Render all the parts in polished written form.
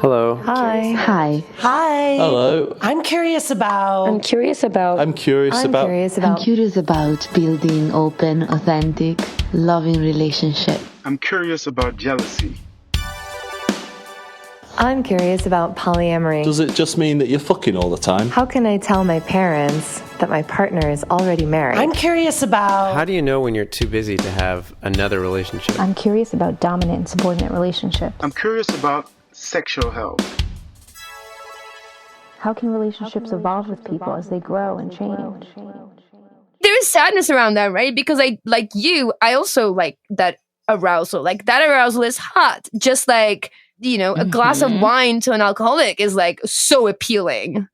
Hello. Hi. Hi. Hi. Hello. I'm curious about Building open, authentic, loving relationship. I'm curious about jealousy. I'm curious about polyamory. Does it just mean that you're fucking all the time? How can I tell my parents that my partner is already married? I'm curious about How do you know when you're too busy to have another relationship? I'm curious about dominant and subordinate relationships. I'm curious about sexual health. How can relationships evolve with people as they grow and change? There is sadness around that, right? Because I also like that arousal. Like that arousal is hot. Just like, a glass of wine to an alcoholic is like so appealing.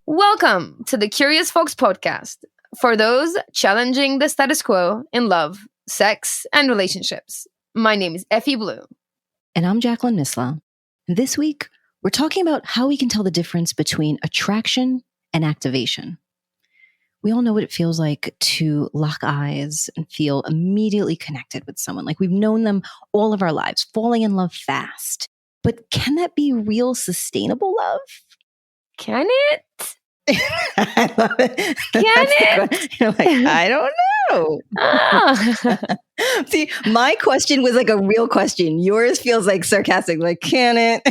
Welcome to the Curious Folks podcast for those challenging the status quo in love, sex, and relationships. My name is Effy Blue. And I'm Jacqueline Misla. This week, we're talking about how we can tell the difference between attraction and activation. We all know what it feels like to lock eyes and feel immediately connected with someone, like we've known them all of our lives, falling in love fast. But can that be real sustainable love? Can it? I love it. Can it? You're like, I don't know. See, my question was like a real question. Yours feels like sarcastic, like, can it?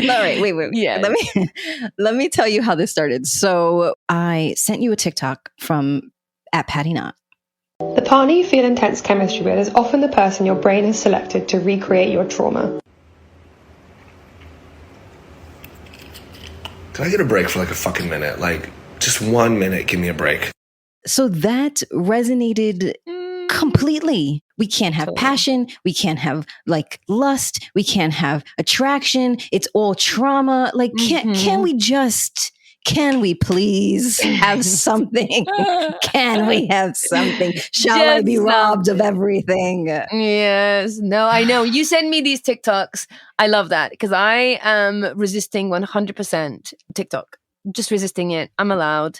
All right, wait. Yeah. Let me tell you how this started. So I sent you a TikTok from @PattyNot. The partner you feel intense chemistry with is often the person your brain has selected to recreate your trauma. Can I get a break for like a fucking minute? Like, just 1 minute, give me a break. So that resonated completely. We can't have passion. We can't have like lust. We can't have attraction. It's all trauma. Like, can we please have something? Can we have something? Shall I be robbed of everything? Yes. No, I know. You send me these TikToks. I love that because I am resisting 100% TikTok. Just resisting it. I'm allowed.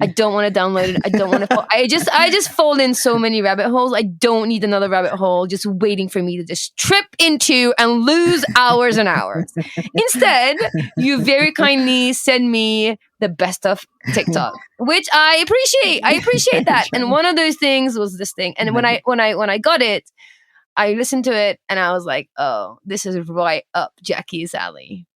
I don't want to download it. I don't want to. I just fall in so many rabbit holes. I don't need another rabbit hole just waiting for me to just trip into and lose hours and hours. Instead, you very kindly send me the best of TikTok, which I appreciate. I appreciate that. And one of those things was this thing. And when I got it, I listened to it and I was like, oh, this is right up Jackie's alley.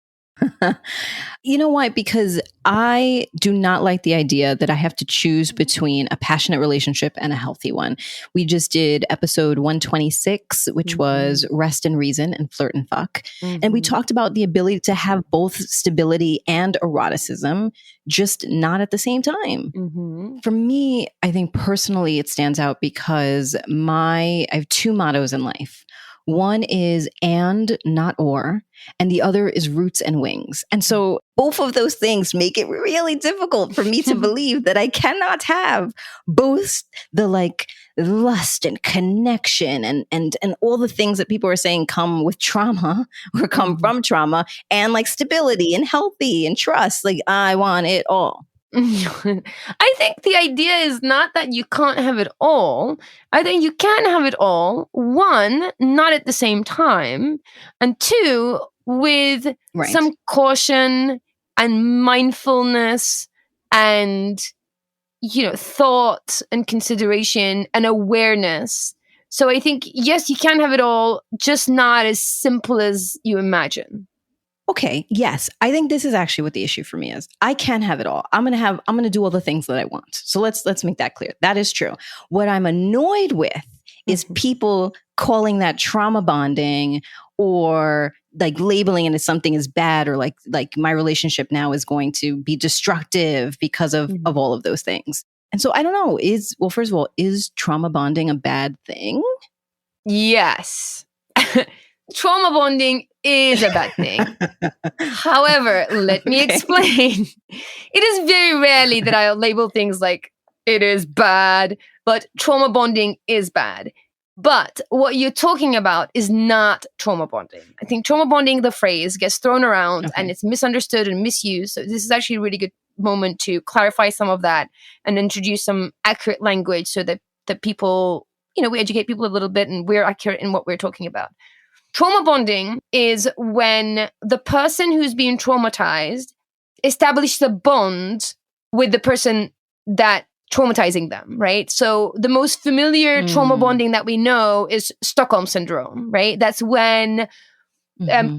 You know why? Because I do not like the idea that I have to choose between a passionate relationship and a healthy one. We just did episode 126, which was Rest and Reason and Flirt and Fuck. And we talked about the ability to have both stability and eroticism, just not at the same time. For me, I think personally it stands out because I have two mottos in life. One is and, not or, and the other is roots and wings. And so both of those things make it really difficult for me to believe that I cannot have both the like lust and connection and all the things that people are saying come with trauma or come from trauma and like stability and healthy and trust. Like I want it all. I think the idea is not that you can't have it all. I think you can have it all. One, not at the same time. And two, with some caution and mindfulness and, thought and consideration and awareness. So I think, yes, you can have it all, just not as simple as you imagine. Okay, yes. I think this is actually what the issue for me is. I can have it all. I'm going to do all the things that I want. So let's make that clear. That is true. What I'm annoyed with is people calling that trauma bonding or like labeling it as something as bad or like my relationship now is going to be destructive because of all of those things. And so I don't know, first of all, is trauma bonding a bad thing? Yes. Trauma bonding is a bad thing. However, let me explain. It is very rarely that I'll label things like it is bad, but trauma bonding is bad. But what you're talking about is not trauma bonding. I think trauma bonding, the phrase, gets thrown around and it's misunderstood and misused. So this is actually a really good moment to clarify some of that and introduce some accurate language so that people, we educate people a little bit and we're accurate in what we're talking about. Trauma bonding is when the person who's being traumatized establishes a bond with the person that traumatizing them, right? So the most familiar trauma bonding that we know is Stockholm syndrome, right? That's when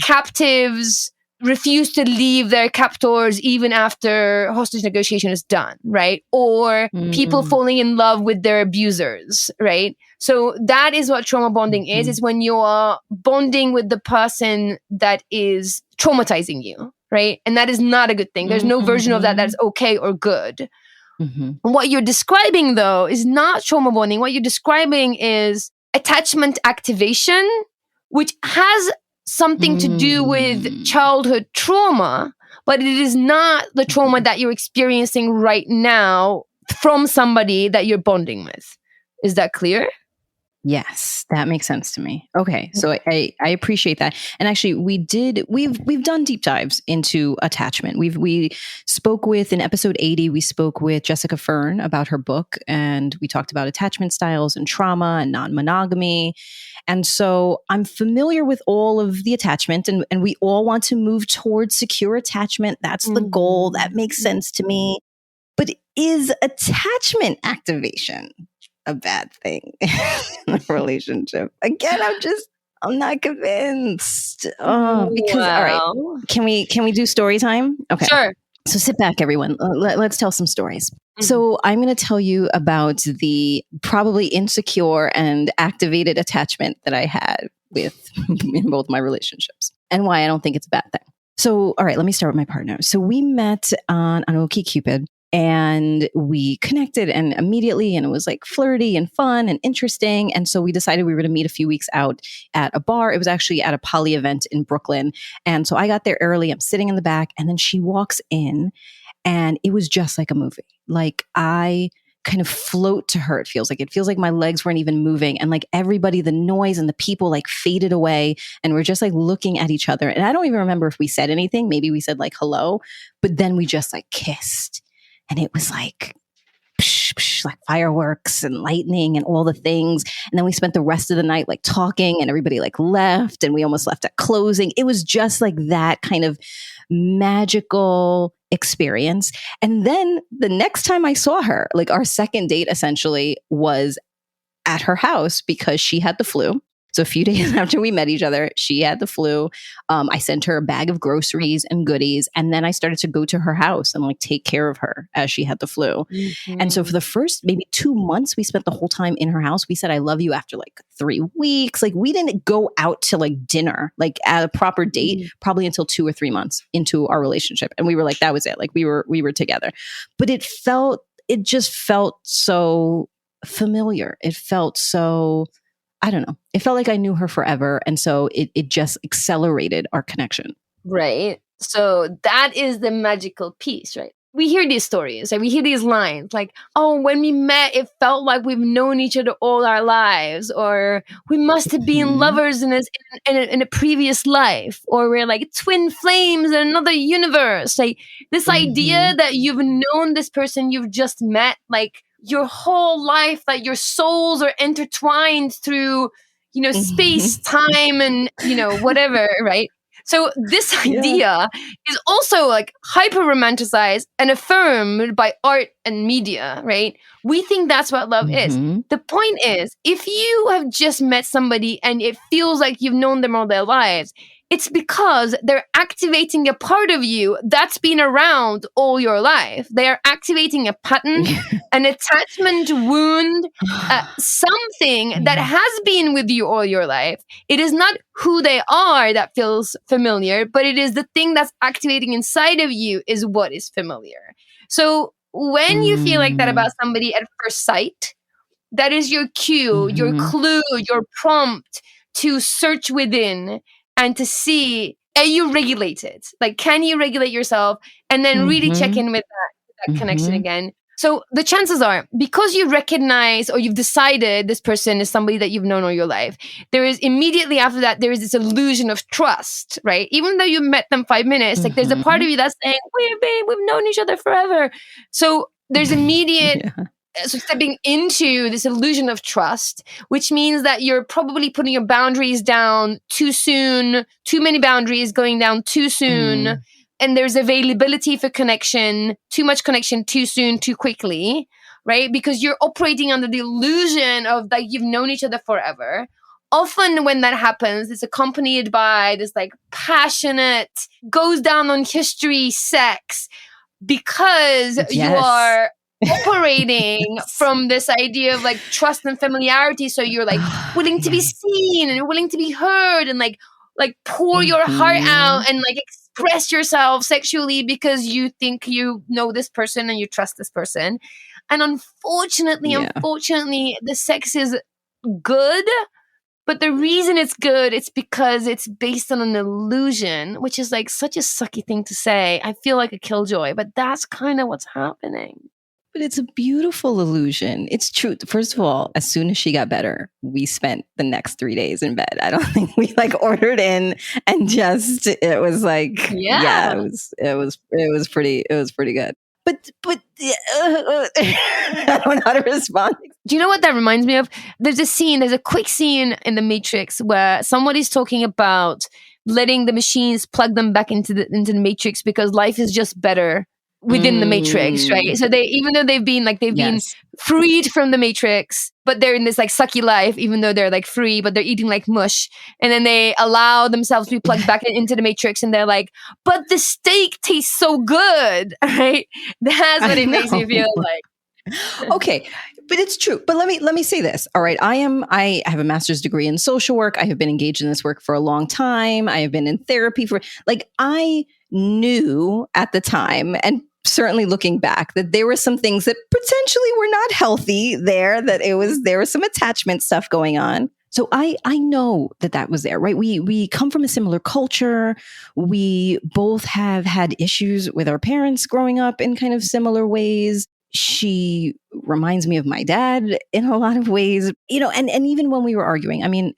captives refuse to leave their captors even after hostage negotiation is done, right? Or people falling in love with their abusers, right? So that is what trauma bonding is. It's when you are bonding with the person that is traumatizing you, right? And that is not a good thing. There's no version of that that's okay or good. What you're describing, though, is not trauma bonding. What you're describing is attachment activation, which has something to do with childhood trauma, but it is not the trauma that you're experiencing right now from somebody that you're bonding with. Is that clear? Yes, that makes sense to me. Okay, so I appreciate that. And actually, we've done deep dives into attachment. We spoke with, in episode 80, we spoke with Jessica Fern about her book, and we talked about attachment styles and trauma and non-monogamy. And so I'm familiar with all of the attachment, and we all want to move towards secure attachment. That's the goal. That makes sense to me. But is attachment activation a bad thing in a relationship? Again, I'm not convinced. Because all right, can we do story time? Okay, sure. So sit back, everyone. Let's tell some stories. So I'm going to tell you about the probably insecure and activated attachment that I had with in both my relationships, and why I don't think it's a bad thing. So, all right, let me start with my partner. So we met on OkCupid. And we connected and immediately, and it was like flirty and fun and interesting. And so we decided we were going to meet a few weeks out at a bar. It was actually at a poly event in Brooklyn. And so I got there early. I'm sitting in the back, and then she walks in, and it was just like a movie. Like I kind of float to her. It feels like my legs weren't even moving. And like everybody, the noise and the people like faded away. And we're just like looking at each other. And I don't even remember if we said anything. Maybe we said like hello, but then we just like kissed. And it was like, psh, psh, like fireworks and lightning and all the things. And then we spent the rest of the night like talking, and everybody like left, and we almost left at closing. It was just like that kind of magical experience. And then the next time I saw her, like our second date essentially was at her house because she had the flu. So a few days after we met each other, she had the flu. I sent her a bag of groceries and goodies. And then I started to go to her house and like take care of her as she had the flu. And so for the first maybe 2 months, we spent the whole time in her house. We said, I love you after like 3 weeks. Like we didn't go out to like dinner, like at a proper date, probably until 2 or 3 months into our relationship. And we were like, that was it. Like we were together. But it just felt so familiar. It felt so, I don't know. It felt like I knew her forever. And so it just accelerated our connection. Right. So that is the magical piece, right? We hear these stories, and we hear these lines like, oh, when we met, it felt like we've known each other all our lives, or we must have been lovers in a previous life, or we're like twin flames in another universe. Like this idea that you've known this person you've just met, like your whole life, that your souls are intertwined through, space, time, and, whatever, right? So this idea is also like hyper romanticized and affirmed by art and media, right? We think that's what love is. The point is, if you have just met somebody and it feels like you've known them all their lives, it's because they're activating a part of you that's been around all your life. They are activating a pattern, an attachment wound, something that has been with you all your life. It is not who they are that feels familiar, but it is the thing that's activating inside of you is what is familiar. So when you feel like that about somebody at first sight, that is your cue, your clue, your prompt to search within and to see, are you regulated? Like, can you regulate yourself? And then really check in with that connection again. So the chances are, because you recognize or you've decided this person is somebody that you've known all your life, there is immediately after that, there is this illusion of trust, right? Even though you met them 5 minutes, like there's a part of you that's saying, wait, babe, we've known each other forever. So there's immediate so stepping into this illusion of trust, which means that you're probably putting your boundaries down too soon, too many boundaries going down too soon. And there's availability for connection, too much connection too soon, too quickly, right? Because you're operating under the illusion of that you've known each other forever. Often when that happens, it's accompanied by this like passionate, goes down on history sex, because you are operating from this idea of like trust and familiarity. So you're like willing to be seen and willing to be heard and like pour your heart out and like express yourself sexually because you think you know this person and you trust this person. And unfortunately, the sex is good. But the reason it's good, it's because it's based on an illusion, which is like such a sucky thing to say. I feel like a killjoy, but that's kind of what's happening. But it's a beautiful illusion. It's true. First of all, as soon as she got better, we spent the next 3 days in bed. I don't think we like ordered in and just, it was like, it was pretty good. But I don't know how to respond. Do you know what that reminds me of? There's a quick scene in The Matrix where somebody's talking about letting the machines plug them back into the Matrix because life is just better within the Matrix, right? So even though they've been freed from the Matrix, but they're in this like sucky life, even though they're like free, but they're eating like mush. And then they allow themselves to be plugged back into the Matrix and they're like, but the steak tastes so good, right? That's what it makes me feel like. Okay. But it's true. But let me say this. All right. I have a master's degree in social work. I have been engaged in this work for a long time. I have been in therapy I knew at the time, and certainly looking back, that there were some things that potentially were not healthy there, that there was some attachment stuff going on. So I know that was there, right? We come from a similar culture. We both have had issues with our parents growing up in kind of similar ways. She reminds me of my dad in a lot of ways, and even when we were arguing, I mean,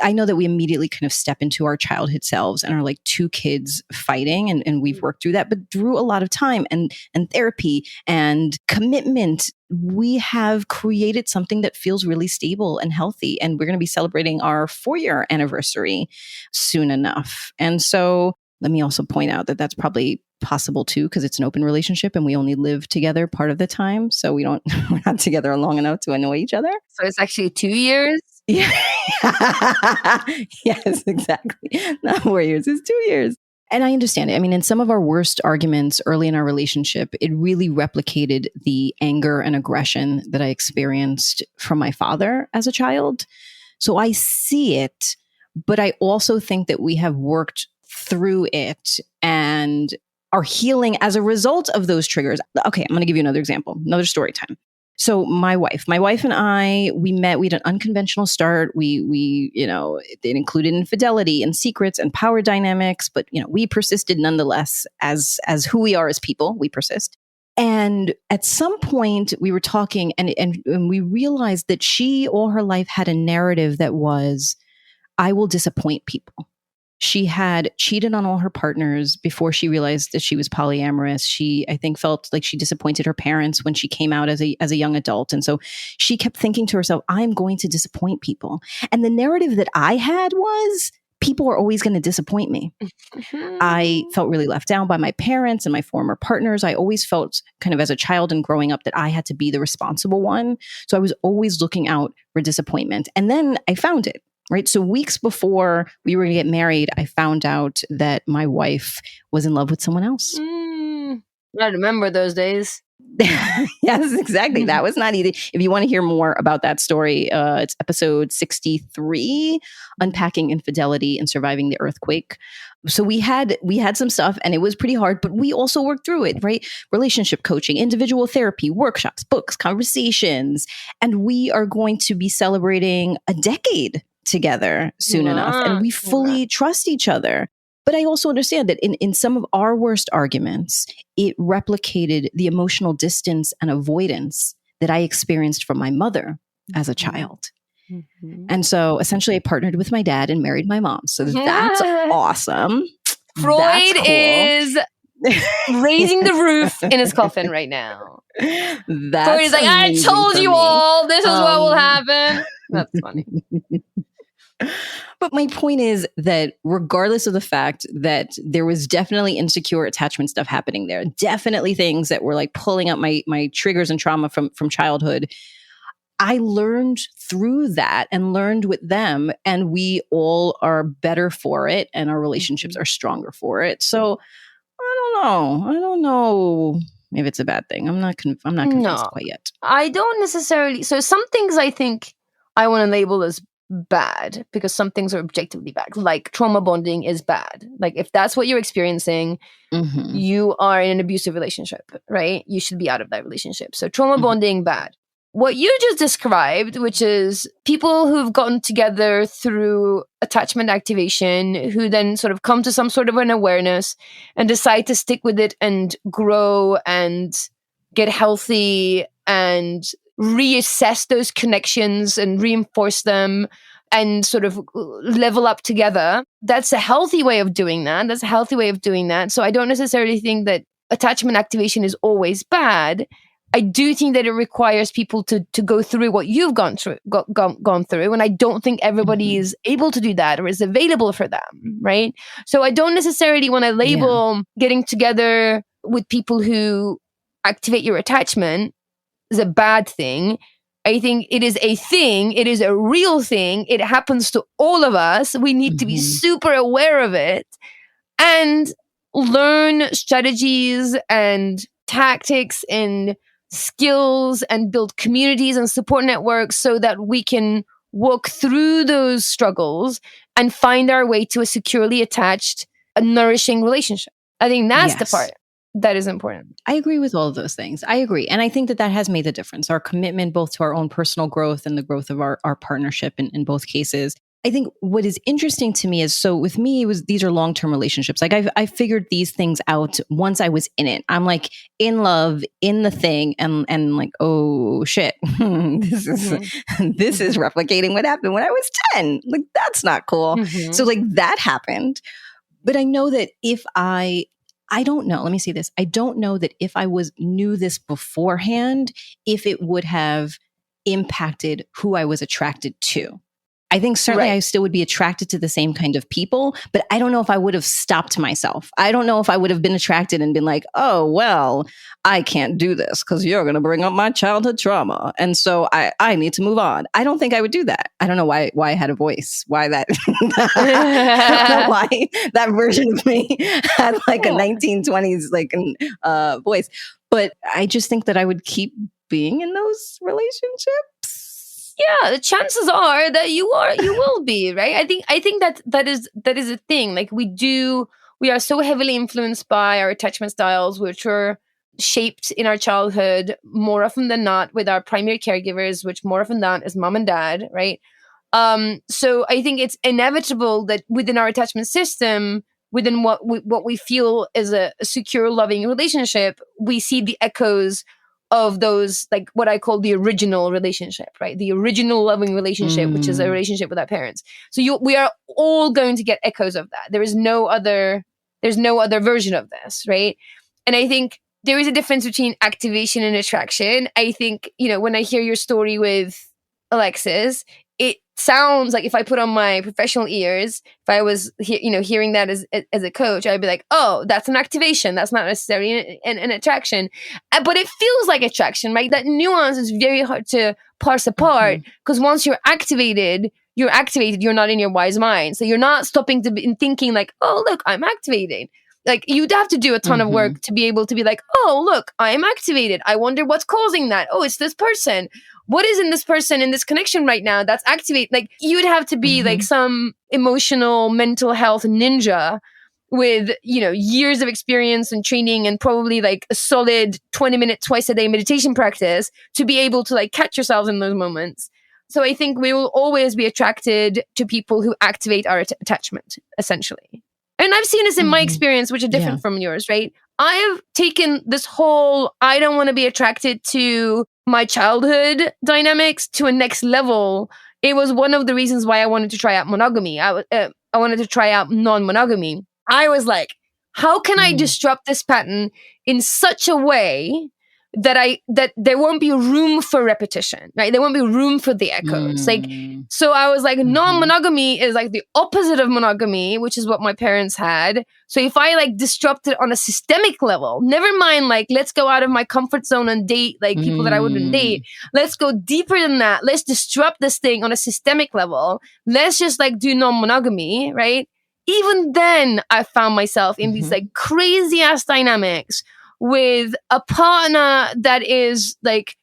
I know that we immediately kind of step into our childhood selves and are like two kids fighting, and we've worked through that, but through a lot of time and therapy and commitment, we have created something that feels really stable and healthy. And we're going to be celebrating our 4-year anniversary soon enough. And so let me also point out that that's probably possible too, because it's an open relationship and we only live together part of the time. So we're not together long enough to annoy each other. So it's actually 2 years. Yeah. Yes, exactly. Not 4 years, it's 2 years. And I understand it. I mean, in some of our worst arguments early in our relationship, it really replicated the anger and aggression that I experienced from my father as a child. So I see it, but I also think that we have worked through it and are healing as a result of those triggers. Okay, I'm going to give you another example, another story time. So my wife and I, we met, we had an unconventional start. It included infidelity and secrets and power dynamics, but, we persisted nonetheless as who we are as people, we persist. And at some point we were talking and we realized that she all her life had a narrative that was, I will disappoint people. She had cheated on all her partners before she realized that she was polyamorous. She, I think, felt like she disappointed her parents when she came out as a young adult. And so she kept thinking to herself, I'm going to disappoint people. And the narrative that I had was, people are always going to disappoint me. I felt really left down by my parents and my former partners. I always felt kind of as a child and growing up that I had to be the responsible one. So I was always looking out for disappointment. And then I found it. Right. So weeks before we were going to get married, I found out that my wife was in love with someone else. I remember those days. Yes, exactly. That was not easy. If you want to hear more about that story, it's episode 63, Unpacking Infidelity and Surviving the Earthquake. So we had some stuff and it was pretty hard, but we also worked through it, right? Relationship coaching, individual therapy, workshops, books, conversations. And we are going to be celebrating a decade together soon enough. And we fully trust each other. But I also understand that in some of our worst arguments, it replicated the emotional distance and avoidance that I experienced from my mother as a child. Mm-hmm. And so essentially I partnered with my dad and married my mom. So that's awesome. Freud is raising the roof in his coffin right now. That's Freud is like, I amazing told for you me. all, this is what will happen. That's funny. But my point is that regardless of the fact that there was definitely insecure attachment stuff happening there, definitely things that were like pulling up my triggers and trauma from childhood, I learned through that and learned with them, and we all are better for it, and our relationships are stronger for it. So I don't know if it's a bad thing. I'm not convinced quite yet. I don't necessarily. So some things I think I want to label as bad because some things are objectively bad. Like trauma bonding is bad. Like if that's what you're experiencing, you are in an abusive relationship, right? You should be out of that relationship. So trauma bonding, bad. What you just described, which is people who've gotten together through attachment activation, who then sort of come to some sort of an awareness and decide to stick with it and grow and get healthy and reassess those connections and reinforce them and sort of level up together. That's a healthy way of doing that. So I don't necessarily think that attachment activation is always bad. I do think that it requires people to go through what you've gone through, and I don't think everybody is able to do that or is available for them, right? So I don't necessarily want to label getting together with people who activate your attachment as a bad thing. I think it is a thing. It is a real thing. It happens to all of us. We need to be super aware of it and learn strategies and tactics and skills and build communities and support networks so that we can walk through those struggles and find our way to a securely attached, a nourishing relationship. I think that's the part that is important. I agree with all of those things. I agree. And I think that has made the difference. Our commitment both to our own personal growth and the growth of our partnership in both cases. I think what is interesting to me is, so with me, these are long-term relationships. Like I figured these things out once I was in it. I'm like in love, in the thing, and like, oh shit, this is replicating what happened when I was 10. Like that's not cool. So like that happened. But I know that if I don't know, let me say this. I don't know that if I knew this beforehand, if it would have impacted who I was attracted to. I think certainly I still would be attracted to the same kind of people, but I don't know if I would have stopped myself. I don't know if I would have been attracted and been like, oh, well, I can't do this because you're going to bring up my childhood trauma. And so I need to move on. I don't think I would do that. I don't know why I had a voice, why that, I don't know why that version of me had like a 1920s like voice. But I just think that I would keep being in those relationships. Yeah, the chances are that you will be, right? I think that is a thing. Like we are so heavily influenced by our attachment styles, which were shaped in our childhood more often than not with our primary caregivers, which more often than not is mom and dad, right? So I think it's inevitable that within our attachment system, within what we feel is a secure, loving relationship, we see the echoes of those, like what I call the original relationship, right? The original loving relationship, which is a relationship with our parents. So we are all going to get echoes of that. There's no other version of this, right? And I think there is a difference between activation and attraction. I think, when I hear your story with Alexis, it sounds like if I put on my professional ears, if I was, hearing that as a coach, I'd be like, oh, that's an activation. That's not necessarily an attraction. But it feels like attraction, right? That nuance is very hard to parse apart because once you're activated, you're not in your wise mind. So you're not stopping to be thinking like, oh, look, I'm activated. Like you'd have to do a ton of work to be able to be like, oh, look, I'm activated. I wonder what's causing that. Oh, it's this person. What is in this person in this connection right now that's activate? Like you would have to be like some emotional mental health ninja with, years of experience and training and probably like a solid 20-minute twice a day meditation practice to be able to like catch yourselves in those moments. So I think we will always be attracted to people who activate our attachment, essentially. And I've seen this in my experience, which is different from yours, right? I have taken this whole, I don't want to be attracted to my childhood dynamics to a next level. It was one of the reasons why I wanted to try out monogamy. I wanted to try out non-monogamy. I was like, how can I disrupt this pattern in such a way that there won't be room for repetition, right? There won't be room for the echoes. Like, so I was like, non-monogamy is like the opposite of monogamy, which is what my parents had. So if I like disrupt it on a systemic level, never mind, like, let's go out of my comfort zone and date like people that I wouldn't date. Let's go deeper than that. Let's disrupt this thing on a systemic level. Let's just like do non-monogamy, right? Even then I found myself in these like crazy ass dynamics with a partner that is like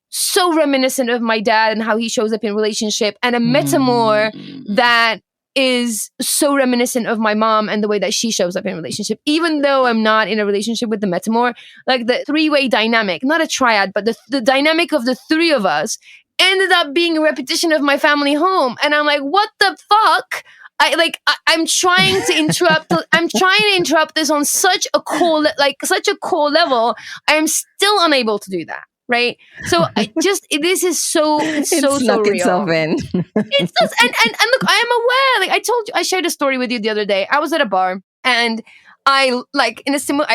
so reminiscent of my dad and how he shows up in relationship, and a metamor that is so reminiscent of my mom and the way that she shows up in relationship, even though I'm not in a relationship with the metamor. Like the three-way dynamic, not a triad, but the dynamic of the three of us ended up being a repetition of my family home. And I'm like, what the fuck? I'm trying to interrupt. I'm trying to interrupt this on such a core level. I am still unable to do that. Right. So this is so snuck real. Itself in. It's just, and look, I am aware. Like I told you, I shared a story with you the other day. I was at a bar and I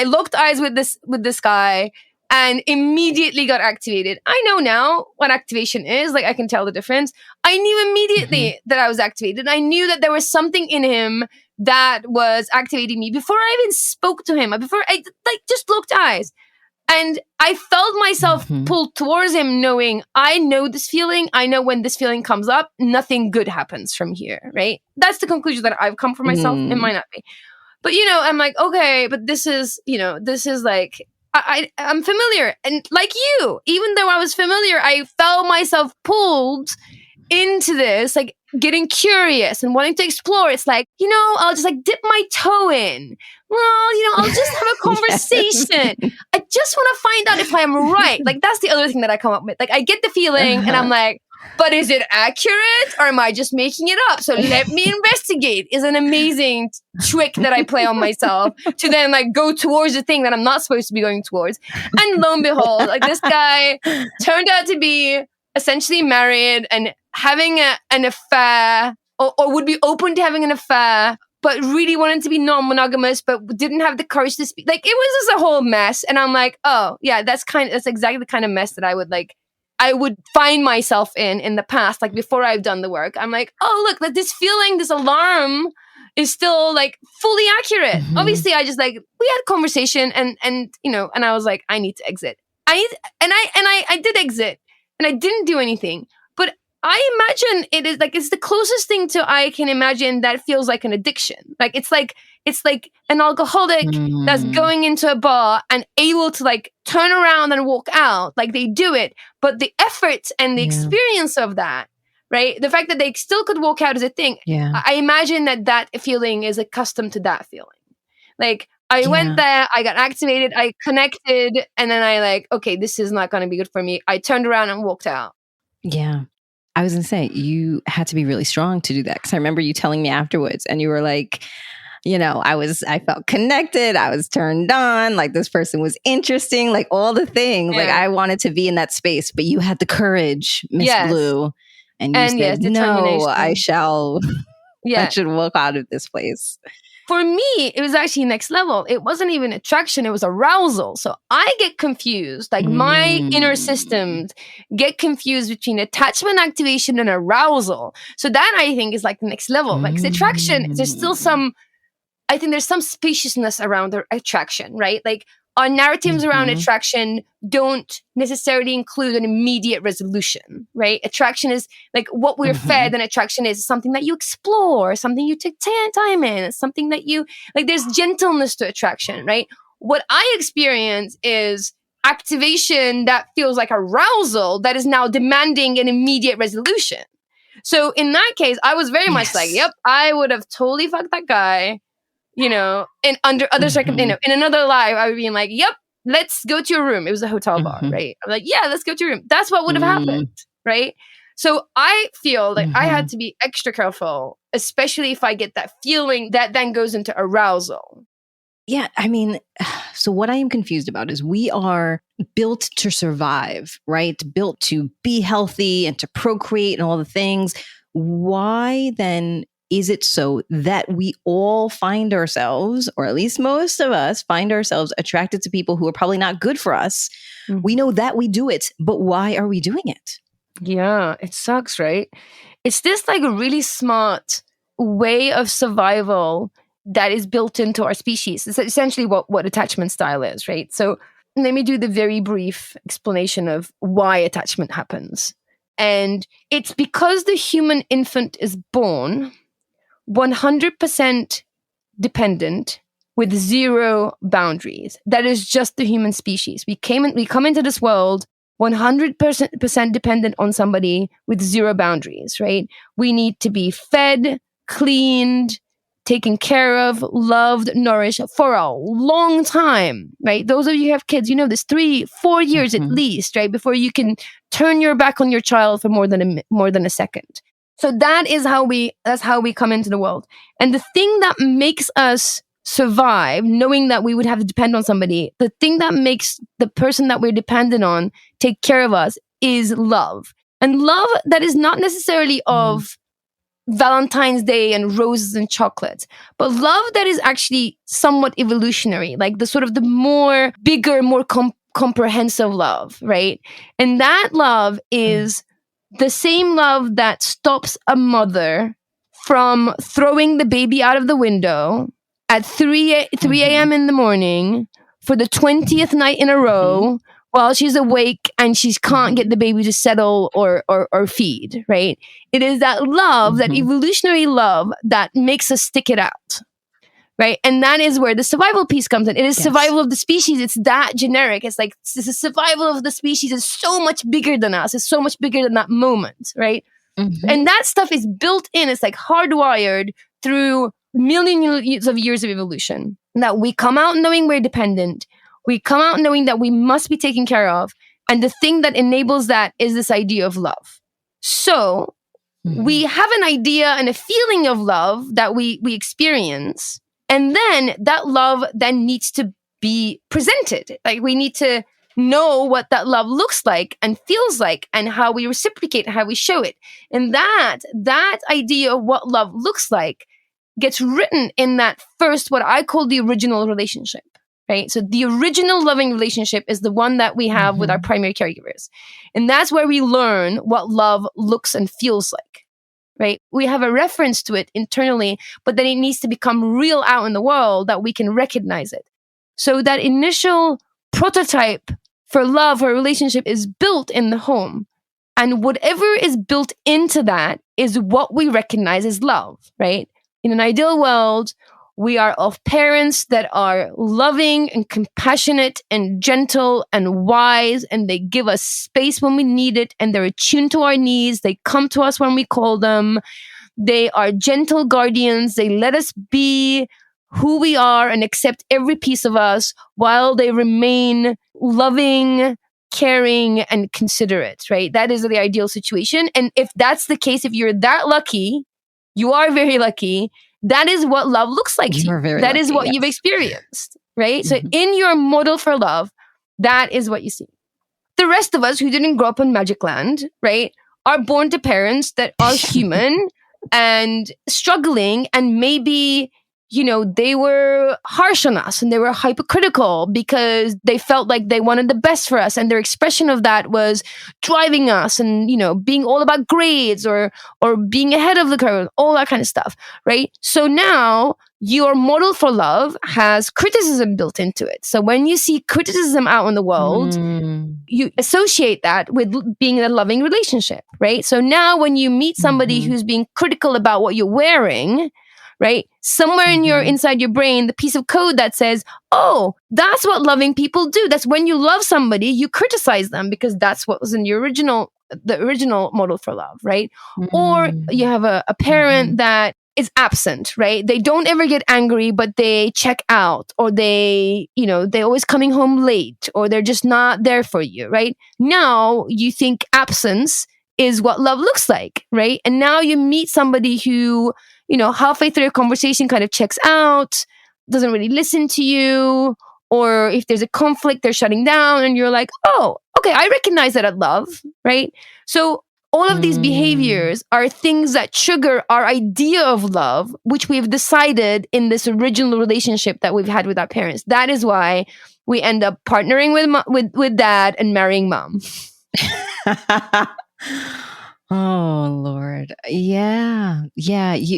locked eyes with this guy and immediately got activated. I know now what activation is. Like I can tell the difference. I knew immediately that I was activated. I knew that there was something in him that was activating me before I even spoke to him. Before I just looked eyes. And I felt myself pulled towards him, knowing I know this feeling. I know when this feeling comes up, nothing good happens from here, right? That's the conclusion that I've come for myself. It might not be. But, I'm like, okay, but this is like, I'm familiar. And like you, even though I was familiar, I felt myself pulled into this, like getting curious and wanting to explore. It's like, I'll just like dip my toe in. Well, I'll just have a conversation. I just want to find out if I'm right. Like, that's the other thing that I come up with. Like, I get the feeling and I'm like, but is it accurate or am I just making it up? So let me investigate is an amazing trick that I play on myself to then like go towards the thing that I'm not supposed to be going towards. And lo and behold, like this guy turned out to be essentially married and having an affair or would be open to having an affair, but really wanted to be non-monogamous, but didn't have the courage to speak. Like, it was just a whole mess. And I'm like, oh, yeah, that's exactly the kind of mess that I would find myself in the past, like before I've done the work. I'm like, oh, look, like this feeling, this alarm is still like fully accurate. Obviously, I just like, we had a conversation and I was like, I need to exit. I did exit and I didn't do anything. But I imagine it's the closest thing to I can imagine that feels like an addiction. Like it's like an alcoholic that's going into a bar and able to like turn around and walk out. Like they do it, but the effort and the experience of that, right? The fact that they still could walk out is a thing. Yeah. I imagine that feeling is accustomed to that feeling. Like I went there, I got activated, I connected, and then I like, okay, this is not going to be good for me. I turned around and walked out. Yeah. I was going to say, you had to be really strong to do that. Because I remember you telling me afterwards and you were like, I felt connected. I was turned on. Like this person was interesting, like all the things. Like I wanted to be in that space, but you had the courage, Miss Blue. And you said, no, I shall, I should walk out of this place. For me, it was actually next level. It wasn't even attraction, it was arousal. So I get confused. Like my inner systems get confused between attachment activation and arousal. So that I think is like the next level. Like attraction, there's still I think there's some spaciousness around the attraction, right? Like our narratives around attraction don't necessarily include an immediate resolution, right? Attraction is like what we're fed, and attraction is something that you explore, something you take time in, it's something that you, like there's gentleness to attraction, right? What I experience is activation that feels like arousal that is now demanding an immediate resolution. So in that case, I was very much like, yep, I would have totally fucked that guy. And under other circumstances, in another life, I would be like, yep, let's go to your room. It was a hotel bar, right? I'm like, yeah, let's go to your room. That's what would have happened, right? So I feel like I had to be extra careful, especially if I get that feeling that then goes into arousal. Yeah, I mean, so what I am confused about is we are built to survive, right? Built to be healthy and to procreate and all the things. Why then is it so that we all find ourselves, or at least most of us find ourselves attracted to people who are probably not good for us? We know that we do it, but why are we doing it? Yeah, it sucks, right? It's this like really smart way of survival that is built into our species. It's essentially what attachment style is, right? So let me do the very brief explanation of why attachment happens. And it's because the human infant is born 100% dependent with zero boundaries. That is just the human species. We come into this world 100% dependent on somebody with zero boundaries, right? We need to be fed, cleaned, taken care of, loved, nourished for a long time, right? Those of you who have kids, you know this, 3-4 years at least, right? Before you can turn your back on your child for more than a second. So that's how we come into the world. And the thing that makes us survive, knowing that we would have to depend on somebody, the thing that makes the person that we're dependent on take care of us is love. And love that is not necessarily of Valentine's Day and roses and chocolates, but love that is actually somewhat evolutionary, like the sort of the more bigger, more comprehensive love, right? And that love is the same love that stops a mother from throwing the baby out of the window at 3 a.m. in the morning for the 20th night in a row while she's awake and she can't get the baby to settle or feed, right? It is that love, that evolutionary love, that makes us stick it out, right? And that is where the survival piece comes in. It is survival of the species. It's that generic. It's like the survival of the species is so much bigger than us. It's so much bigger than that moment, right? And that stuff is built in. It's like hardwired through millions of years of evolution. That we come out knowing we're dependent. We come out knowing that we must be taken care of. And the thing that enables that is this idea of love. So we have an idea and a feeling of love that we experience. And then that love then needs to be presented. Like we need to know what that love looks like and feels like and how we reciprocate, how we show it. And that idea of what love looks like gets written in that first, what I call the original relationship, right? So the original loving relationship is the one that we have with our primary caregivers. And that's where we learn what love looks and feels like, right? We have a reference to it internally, but then it needs to become real out in the world that we can recognize it. So that initial prototype for love or relationship is built in the home. And whatever is built into that is what we recognize as love, right? In an ideal world, we are of parents that are loving and compassionate and gentle and wise, and they give us space when we need it, and they're attuned to our needs. They come to us when we call them. They are gentle guardians. They let us be who we are and accept every piece of us while they remain loving, caring, and considerate, right? That is the ideal situation. And if that's the case, if you're that lucky, you are very lucky. That is what love looks like to you. That is what you've experienced, right? So in your model for love, that is what you see. The rest of us who didn't grow up in Magic Land, right, are born to parents that are human and struggling, and maybe, you know, they were harsh on us and they were hypercritical because they felt like they wanted the best for us. And their expression of that was driving us and, you know, being all about grades or being ahead of the curve, all that kind of stuff, right? So now your model for love has criticism built into it. So when you see criticism out in the world, you associate that with being in a loving relationship, right? So now when you meet somebody who's being critical about what you're wearing, right? Somewhere in your inside your brain, the piece of code that says, oh, that's what loving people do. That's when you love somebody, you criticize them because that's what was in the original model for love, right? Or you have a parent that is absent, right? They don't ever get angry, but they check out, or they're always coming home late, or they're just not there for you, right? Now you think absence is what love looks like, right? And now you meet somebody who, you know, halfway through a conversation kind of checks out, doesn't really listen to you, or if there's a conflict, they're shutting down, and you're like, oh, okay, I recognize that as love, right? So all of these behaviors are things that trigger our idea of love, which we've decided in this original relationship that we've had with our parents. That is why we end up partnering with dad and marrying mom. Oh Lord. Yeah.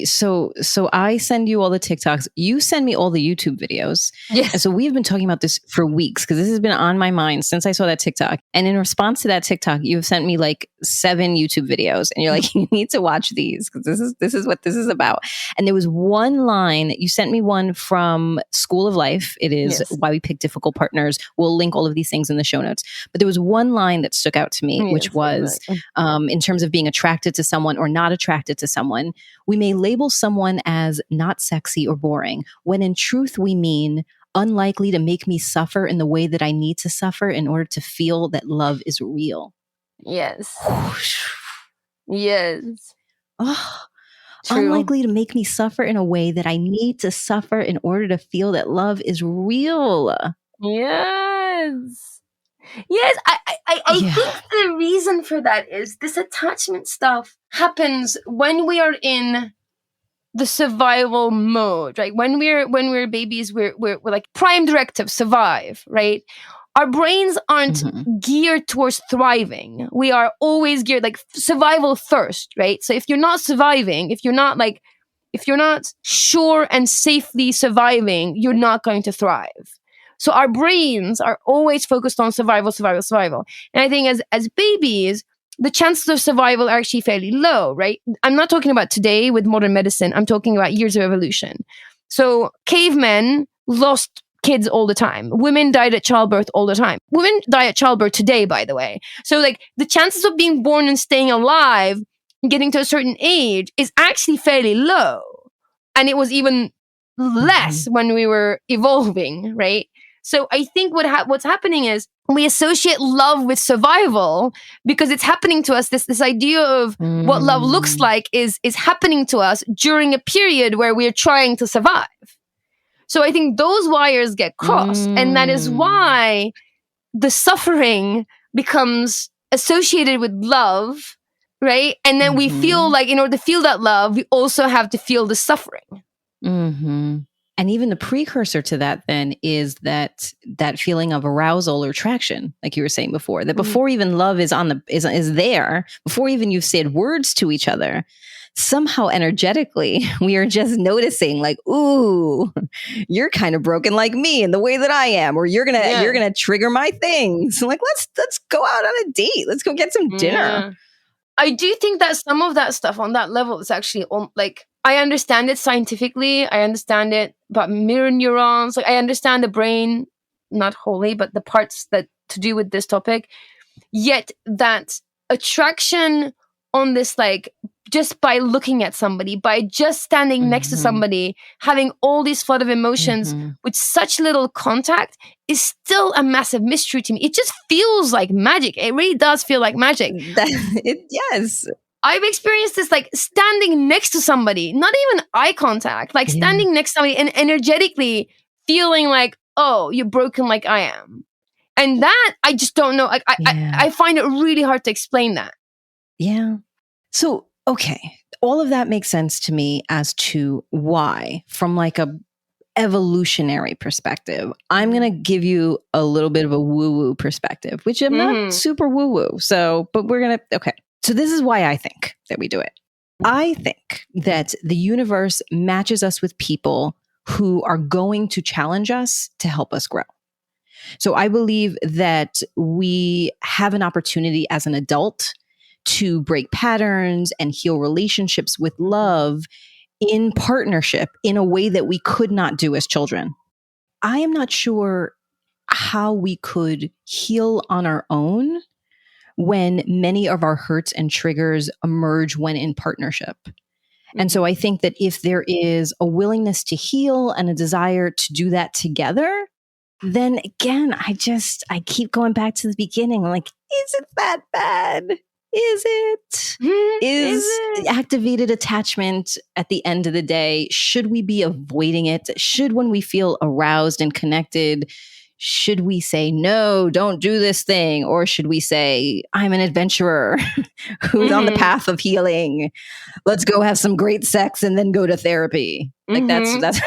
So I send you all the TikToks. You send me all the YouTube videos. Yes. And so we've been talking about this for weeks because this has been on my mind since I saw that TikTok. And in response to that TikTok, you've sent me like 7 YouTube videos and you're like, you need to watch these because this is what this is about. And there was one line, you sent me one from School of Life. It is Why We Pick Difficult Partners. We'll link all of these things in the show notes. But there was one line that stuck out to me, which was in terms of being attracted to someone or not attracted to someone, we may label someone as not sexy or boring, when in truth we mean unlikely to make me suffer in the way that I need to suffer in order to feel that love is real. Yes. Yes. Oh, unlikely to make me suffer in a way that I need to suffer in order to feel that love is real. Yes. Yes, I think the reason for that is this attachment stuff happens when we are in the survival mode, right? When we're babies, we're like prime directive, survive, right? Our brains aren't geared towards thriving. We are always geared like survival first, right? So if you're not surviving, if you're not sure and safely surviving, you're not going to thrive. So our brains are always focused on survival. And I think as babies, the chances of survival are actually fairly low, right? I'm not talking about today with modern medicine. I'm talking about years of evolution. So cavemen lost kids all the time. Women died at childbirth all the time. Women die at childbirth today, by the way. So like the chances of being born and staying alive and getting to a certain age is actually fairly low. And it was even less when we were evolving, right? So I think what's happening is we associate love with survival because it's happening to us. This idea of what love looks like is happening to us during a period where we're trying to survive. So I think those wires get crossed, and that is why the suffering becomes associated with love, right? And then we feel like in order to feel that love, we also have to feel the suffering. Mm-hmm. And even the precursor to that then is that feeling of arousal or attraction, like you were saying before, that before even love is is there, before even you've said words to each other, somehow energetically we are just noticing like, ooh, you're kind of broken like me in the way that I am, or you're gonna trigger my things. Like let's go out on a date. Let's go get some dinner. Yeah. I do think that some of that stuff on that level is actually like, I understand it scientifically. I understand it about mirror neurons. Like I understand the brain, not wholly, but the parts that to do with this topic. Yet that attraction on this, like just by looking at somebody, by just standing next to somebody, having all these flood of emotions with such little contact is still a massive mystery to me. It just feels like magic. It really does feel like magic. Yes. I've experienced this like standing next to somebody, not even eye contact, like standing next to somebody and energetically feeling like, oh, you're broken like I am. And that, I just don't know. I find it really hard to explain that. Yeah. So, okay. All of that makes sense to me as to why, from like a evolutionary perspective. I'm going to give you a little bit of a woo-woo perspective, which I'm not super woo-woo. So, but we're going to, okay. So this is why I think that we do it. I think that the universe matches us with people who are going to challenge us to help us grow. So I believe that we have an opportunity as an adult to break patterns and heal relationships with love in partnership in a way that we could not do as children. I am not sure how we could heal on our own when many of our hurts and triggers emerge when in partnership. And so I think that if there is a willingness to heal and a desire to do that together, then again, I keep going back to the beginning. Like, is it that bad? Is it? Is activated attachment at the end of the day? Should we be avoiding it? Should, when we feel aroused and connected, should we say, no, don't do this thing? Or should we say, I'm an adventurer who's on the path of healing. Let's go have some great sex and then go to therapy. Like that's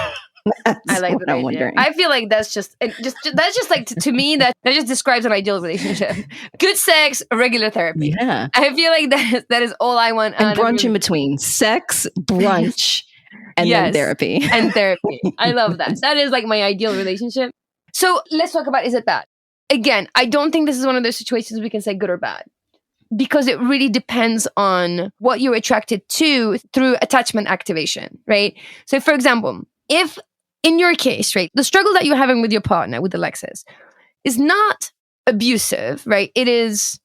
I like what that I'm idea. wondering. I feel like that's just like to me that just describes an ideal relationship. Good sex, regular therapy. Yeah. I feel like that is all I want. And brunch in between. Sex, brunch, and then therapy. And therapy. I love that. That is like my ideal relationship. So let's talk about, is it bad? Again, I don't think this is one of those situations we can say good or bad, because it really depends on what you're attracted to through attachment activation, right? So for example, if in your case, right, the struggle that you're having with your partner, with Alexis, is not abusive, right? It is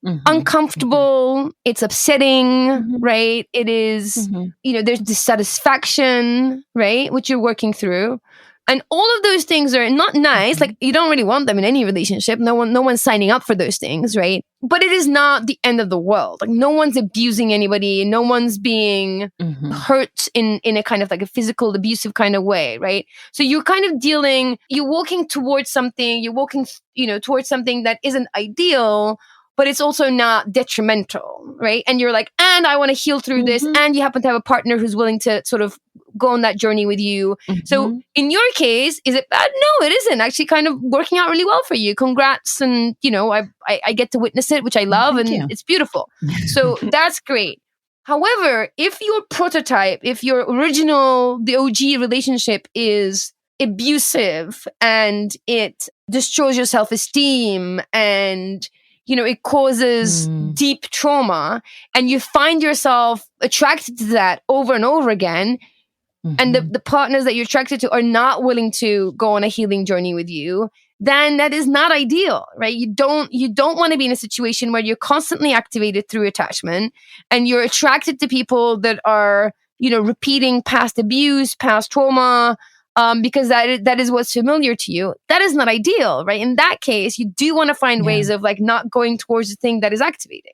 uncomfortable. It's upsetting, right? It is, there's dissatisfaction, right? Which you're working through. And all of those things are not nice. Like, you don't really want them in any relationship. No one's signing up for those things, right? But it is not the end of the world. Like, no one's abusing anybody. No one's being hurt in a kind of like a physical abusive kind of way, right? So you're kind of you're walking towards something. You're walking, towards something that isn't ideal, but it's also not detrimental, right? And you're like, and I want to heal through this. And you happen to have a partner who's willing to sort of go on that journey with you. So in your case, is it bad? No, it isn't. Actually kind of working out really well for you. Congrats. And, I get to witness it, which I love. It's beautiful. So that's great. However, if your prototype, if your the OG relationship is abusive and it destroys your self-esteem and it causes deep trauma, and you find yourself attracted to that over and over again, and the partners that you're attracted to are not willing to go on a healing journey with you, then that is not ideal, right? You don't want to be in a situation where you're constantly activated through attachment and you're attracted to people that are, repeating past abuse, past trauma, because that is what's familiar to you. That is not ideal, right? In that case, you do want to find ways of like not going towards the thing that is activating.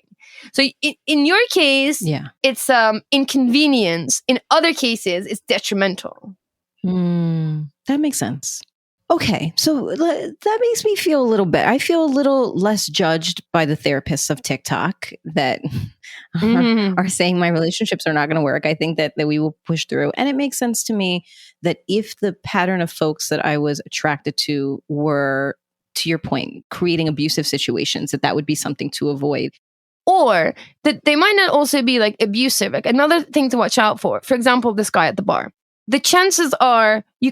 So in your case, it's inconvenience. In other cases, it's detrimental. That makes sense. Okay, so that makes me feel a little bit. I feel a little less judged by the therapists of TikTok that are saying my relationships are not going to work. I think that we will push through. And it makes sense to me that if the pattern of folks that I was attracted to were, to your point, creating abusive situations, that would be something to avoid. Or that they might not also be like abusive. Like another thing to watch out for example, this guy at the bar. The chances are you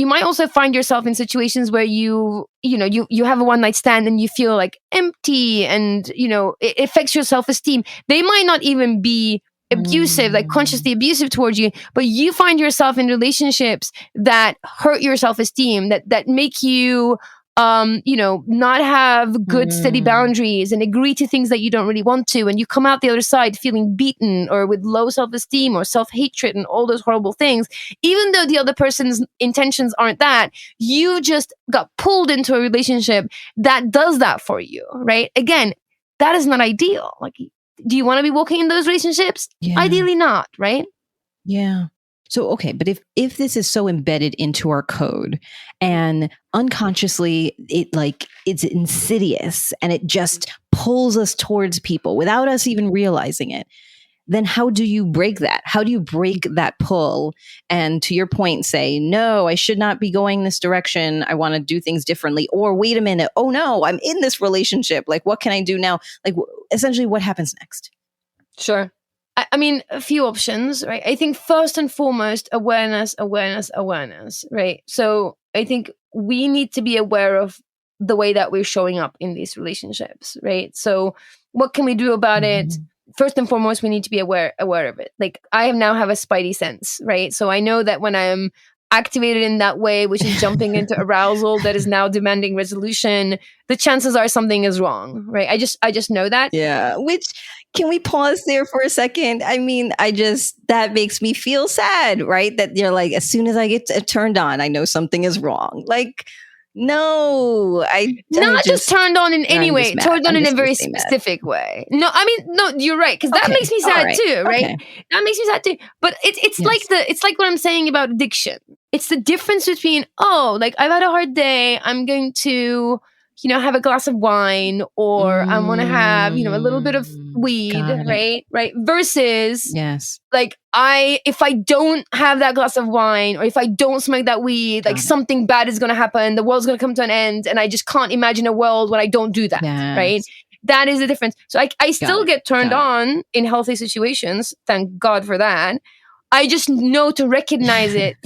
might also find yourself in situations where you have a one night stand and you feel like empty and, it affects your self-esteem. They might not even be abusive, like consciously abusive towards you, but you find yourself in relationships that hurt your self-esteem, that make you, not have good steady boundaries and agree to things that you don't really want to. And you come out the other side feeling beaten or with low self-esteem or self-hatred and all those horrible things. Even though the other person's intentions aren't that, you just got pulled into a relationship that does that for you, right? Again, that is not ideal. Like, do you want to be walking in those relationships? Yeah. Ideally not, right? Yeah. So, okay, but if this is so embedded into our code and unconsciously it's insidious and it just pulls us towards people without us even realizing it, then how do you break that? How do you break that pull? And to your point, say, no, I should not be going this direction. I want to do things differently. Or wait a minute. Oh no, I'm in this relationship. Like, what can I do now? Like, essentially what happens next? Sure. I mean, a few options, right? I think first and foremost, awareness, right? So I think we need to be aware of the way that we're showing up in these relationships, right? So what can we do about it? First and foremost, we need to be aware of it. Like, I now have a spidey sense, right? So I know that when I'm activated in that way, which is jumping into arousal that is now demanding resolution, the chances are something is wrong, right? I just know that. Yeah. Which, can we pause there for a second? I mean, that makes me feel sad, right? That you're like, as soon as I get turned on, I know something is wrong. Like, No, not just turned on in any way, turned on in a very mad. specific way. No, I mean, no, you're right, because that makes me sad too, right? Okay. That makes me sad too. But it's like it's like what I'm saying about addiction. It's the difference between, like I've had a hard day, I'm going to, have a glass of wine, or I want to have, a little bit of weed, right? Versus, like if I don't have that glass of wine, or if I don't smoke that weed, like something bad is going to happen. The world's going to come to an end, and I just can't imagine a world when I don't do that, right? That is the difference. So I still get turned on in healthy situations. Thank God for that. I just know to recognize it.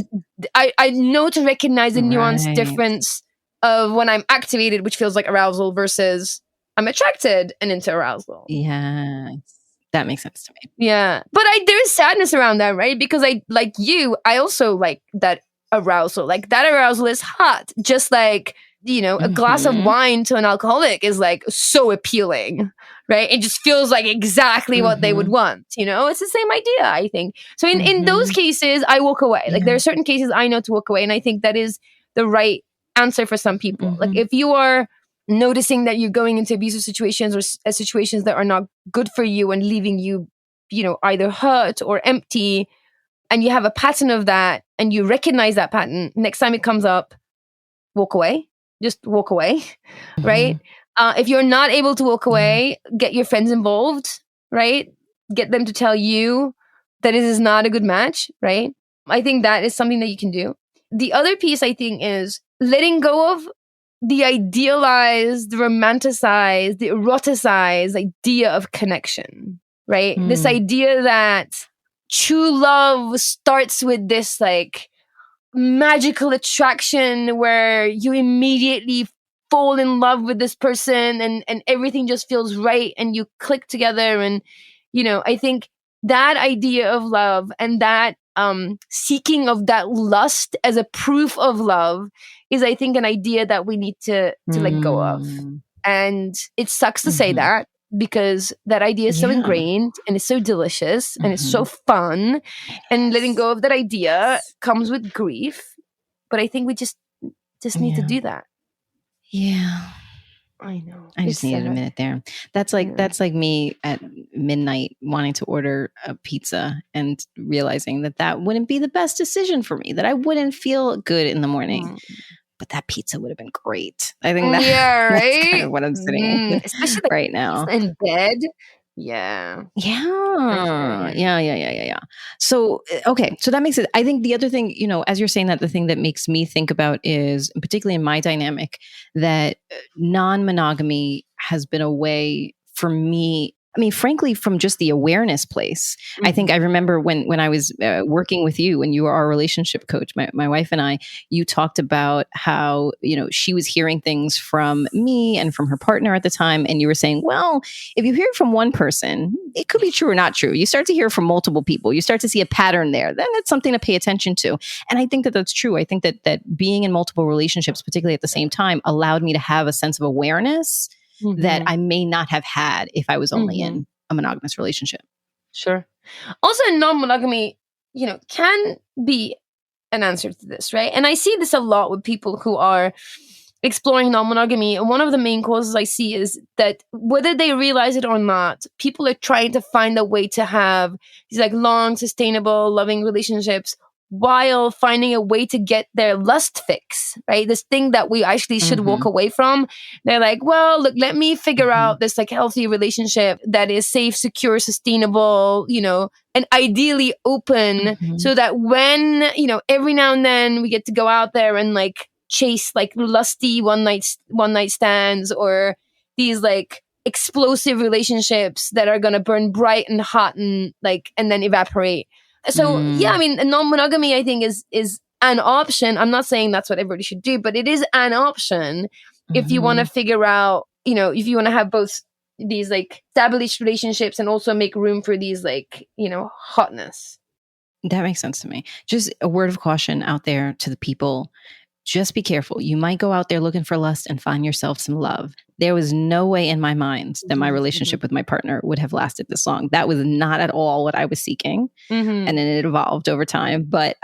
I know to recognize the nuanced difference of when I'm activated, which feels like arousal, versus I'm attracted and into arousal. Yeah, that makes sense to me. Yeah. But there is sadness around that, right? Because I also like that arousal. Like that arousal is hot. Just like, a glass of wine to an alcoholic is like so appealing, right? It just feels like exactly what they would want, It's the same idea, I think. So in those cases, I walk away. Like there are certain cases I know to walk away. And I think that is the right answer for some people. Like if you are noticing that you're going into abusive situations or situations that are not good for you and leaving you, either hurt or empty, and you have a pattern of that and you recognize that pattern, next time it comes up, walk away. Just walk away, right? If you're not able to walk away, get your friends involved, right? Get them to tell you that it is not a good match, right? I think that is something that you can do. The other piece, I think, is letting go of the idealized, the romanticized, the eroticized idea of connection, right? This idea that true love starts with this like magical attraction where you immediately fall in love with this person and everything just feels right and you click together. And, I think that idea of love and that seeking of that lust as a proof of love is, I think, an idea that we need to let go of. And it sucks to say that, because that idea is so ingrained and it's so delicious and it's so fun. And letting go of that idea comes with grief. But I think we just need to do that. Yeah. I know. I just needed a minute there. That's like me at midnight wanting to order a pizza and realizing that wouldn't be the best decision for me, that I wouldn't feel good in the morning. But that pizza would have been great. I think that's kind of what I'm sitting especially right now. In bed. Yeah. So, okay. So that makes it, I think the other thing, as you're saying that, the thing that makes me think about is, particularly in my dynamic, that non-monogamy has been a way for me. I mean, frankly, from just the awareness place, I think I remember when I was working with you, when you were our relationship coach, my wife and I, you talked about how, she was hearing things from me and from her partner at the time. And you were saying, well, if you hear it from one person, it could be true or not true. You start to hear from multiple people. You start to see a pattern there. Then it's something to pay attention to. And I think that that's true. I think that being in multiple relationships, particularly at the same time, allowed me to have a sense of awareness that I may not have had if I was only in a monogamous relationship. Sure. Also, non-monogamy, can be an answer to this, right? And I see this a lot with people who are exploring non-monogamy. And one of the main causes I see is that whether they realize it or not, people are trying to find a way to have these like long, sustainable, loving relationships while finding a way to get their lust fix, right? This thing that we actually should walk away from. They're like, well, look, let me figure out this like healthy relationship that is safe, secure, sustainable, and ideally open, so that when, every now and then we get to go out there and like chase like lusty one night stands, or these like explosive relationships that are going to burn bright and hot and then evaporate. So yeah, I mean, non-monogamy, I think, is an option. I'm not saying that's what everybody should do, but it is an option if you want to figure out, if you want to have both these like established relationships and also make room for these like, hotness. That makes sense to me. Just a word of caution out there to the people. Just be careful. You might go out there looking for lust and find yourself some love. there was no way in my mind that my relationship with my partner would have lasted this long. That was not at all what I was seeking. And then it evolved over time. But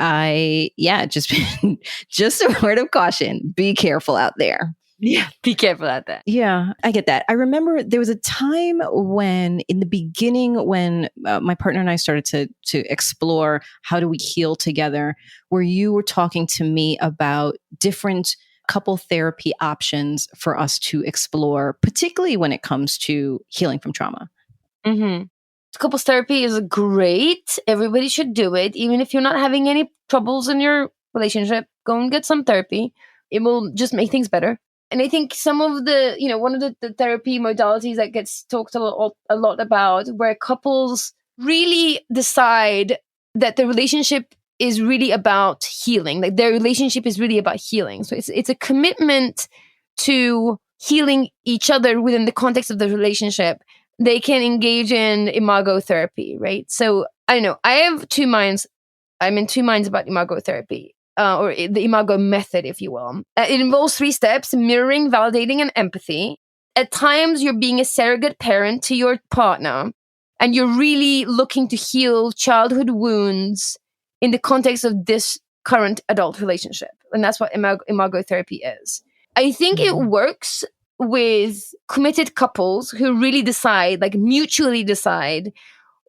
just a word of caution. Be careful out there. Yeah, be careful out there. Yeah, I get that. I remember there was a time when, in the beginning, when my partner and I started to explore how do we heal together, where you were talking to me about different couple therapy options for us to explore, particularly when it comes to healing from trauma. Couples therapy is great. Everybody should do it. Even if you're not having any troubles in your relationship, go and get some therapy. It will just make things better. And I think some of the, one of the therapy modalities that gets talked a lot about, where couples really decide that the relationship is really about healing. Like their relationship is really about healing. So it's a commitment to healing each other within the context of the relationship. They can engage in imago therapy, right? So I don't know. I have two minds. I'm in two minds about imago therapy. Or the imago method, if you will. It involves 3 steps: mirroring, validating, and empathy. At times, you're being a surrogate parent to your partner, and you're really looking to heal childhood wounds in the context of this current adult relationship. And that's what imago therapy is. I think it works with committed couples who really decide, like mutually decide,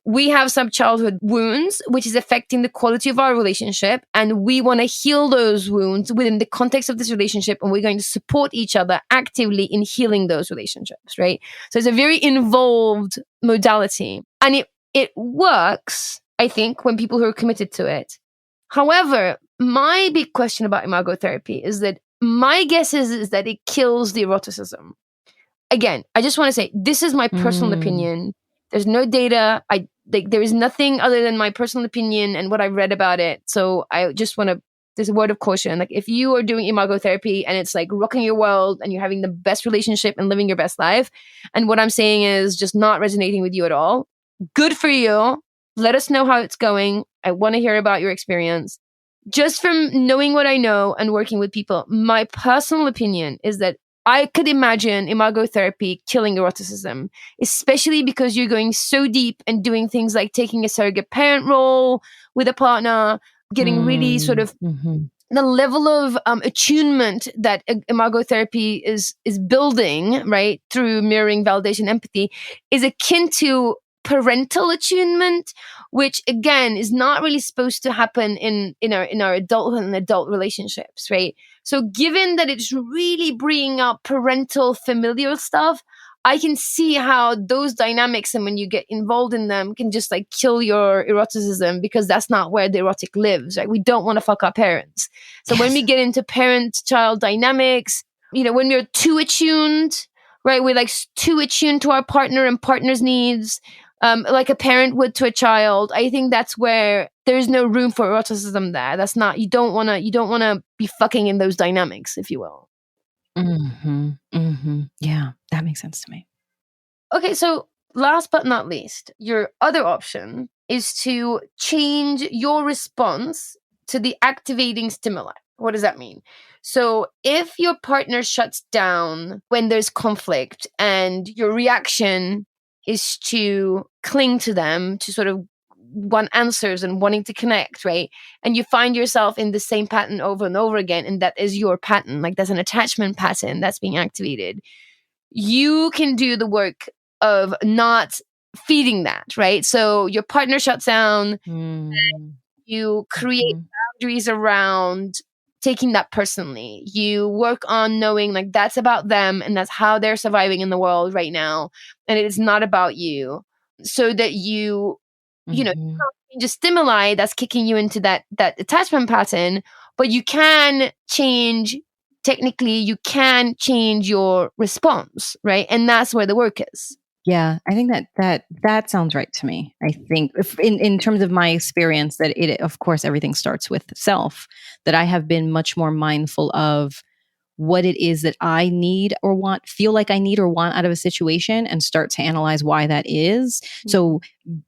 we have some childhood wounds, which is affecting the quality of our relationship. And we want to heal those wounds within the context of this relationship. And we're going to support each other actively in healing those relationships, right? So it's a very involved modality. And it works, I think, when people who are committed to it. However, my big question about imago therapy is that my guess is that it kills the eroticism. Again, I just want to say, this is my personal opinion. There's no data. There is nothing other than my personal opinion and what I've read about it. So I just want to, there's a word of caution. Like if you are doing imago therapy and it's like rocking your world and you're having the best relationship and living your best life, and what I'm saying is just not resonating with you at all, good for you. Let us know how it's going. I want to hear about your experience. Just from knowing what I know and working with people, my personal opinion is that I could imagine imago therapy killing eroticism, especially because you're going so deep and doing things like taking a surrogate parent role with a partner, getting really sort of the level of attunement that imago therapy is building, right, through mirroring, validation, empathy, is akin to parental attunement, which again is not really supposed to happen in our adulthood and adult relationships, right? So given that it's really bringing up parental familial stuff, I can see how those dynamics, and when you get involved in them, can just like kill your eroticism, because that's not where the erotic lives, right? We don't want to fuck our parents. So when we get into parent-child dynamics, when we're too attuned, right? We're like too attuned to our partner and partner's needs, like a parent would to a child. I think that's where there's no room for eroticism there. That's not, you don't want to be fucking in those dynamics, if you will. Yeah, that makes sense to me. Okay, so last but not least, your other option is to change your response to the activating stimuli. What does that mean? So if your partner shuts down when there's conflict and your reaction is to cling to them, to sort of want answers and wanting to connect, right? And you find yourself in the same pattern over and over again, and that is your pattern. Like there's an attachment pattern that's being activated. You can do the work of not feeding that, right? So your partner shuts down, and you create boundaries around taking that personally. You work on knowing like that's about them and that's how they're surviving in the world right now, and it is not about you, so that you can't change a stimuli that's kicking you into that attachment pattern, but you can change, technically you can change your response, right? And that's where the work is. Yeah, I think that sounds right to me. I think in terms of my experience, that it, of course, everything starts with self, that I have been much more mindful of what it is that I need or want, feel like I need or want out of a situation, and start to analyze why that is. So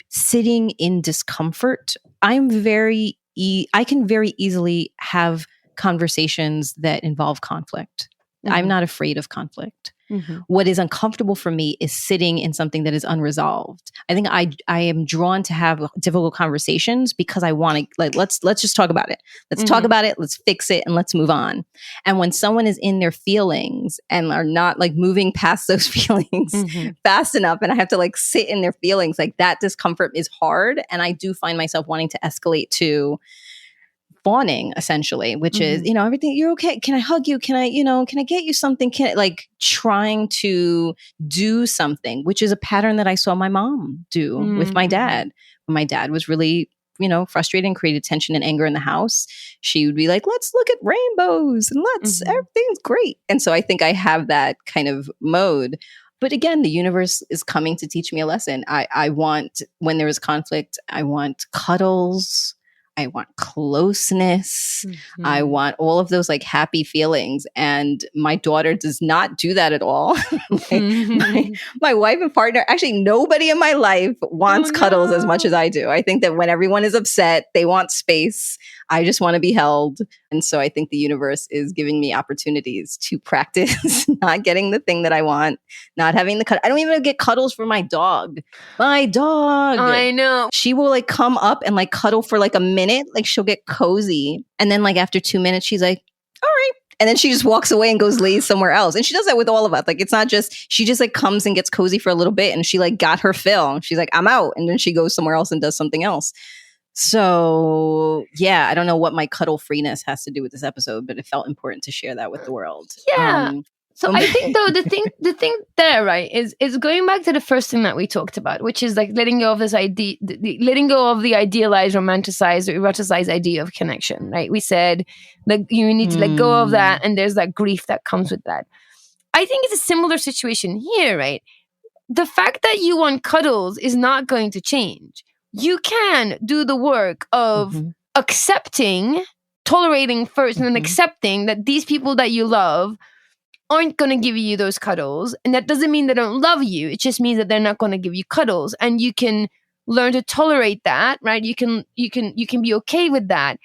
sitting in discomfort, I can very easily have conversations that involve conflict. I'm not afraid of conflict. Mm-hmm. What is uncomfortable for me is sitting in something that is unresolved. I think I am drawn to have difficult conversations because I want to, like, let's just talk about it. Let's talk about it. Let's fix it and let's move on. And when someone is in their feelings and are not like moving past those feelings fast enough, and I have to like sit in their feelings, like that discomfort is hard. And I do find myself wanting to escalate to fawning, essentially, which is, everything, you're okay. Can I hug you? Can I get you something? Like trying to do something, which is a pattern that I saw my mom do with my dad. When my dad was really, frustrated and created tension and anger in the house, she would be like, let's look at rainbows and everything's great. And so I think I have that kind of mode. But again, the universe is coming to teach me a lesson. I want, when there is conflict, I want cuddles. I want closeness. I want all of those like happy feelings. And my daughter does not do that at all. my wife and partner, actually nobody in my life wants cuddles as much as I do. I think that when everyone is upset, they want space. I just want to be held. And so I think the universe is giving me opportunities to practice not getting the thing that I want, not having the I don't even get cuddles for my dog. My dog. I know. She will like come up and like cuddle for like a minute. Like she'll get cozy. And then like after 2 minutes, she's like, all right. And then she just walks away and goes lays somewhere else. And she does that with all of us. Like it's not just, she just like comes and gets cozy for a little bit and she like got her fill. She's like, I'm out. And then she goes somewhere else and does something else. So yeah, I don't know what my cuddle freeness has to do with this episode, but it felt important to share that with the world. Yeah. So I think though the thing there, right, is going back to the first thing that we talked about, which is like letting go of this idea, letting go of the idealized, romanticized, or eroticized idea of connection, right? We said like you need to let go of that, and there's that grief that comes with that. I think it's a similar situation here, right? The fact that you want cuddles is not going to change. You can do the work of accepting, tolerating first, and then accepting that these people that you love aren't going to give you those cuddles. And that doesn't mean they don't love you. It just means that they're not going to give you cuddles. And you can learn to tolerate that, right? You can be okay with that.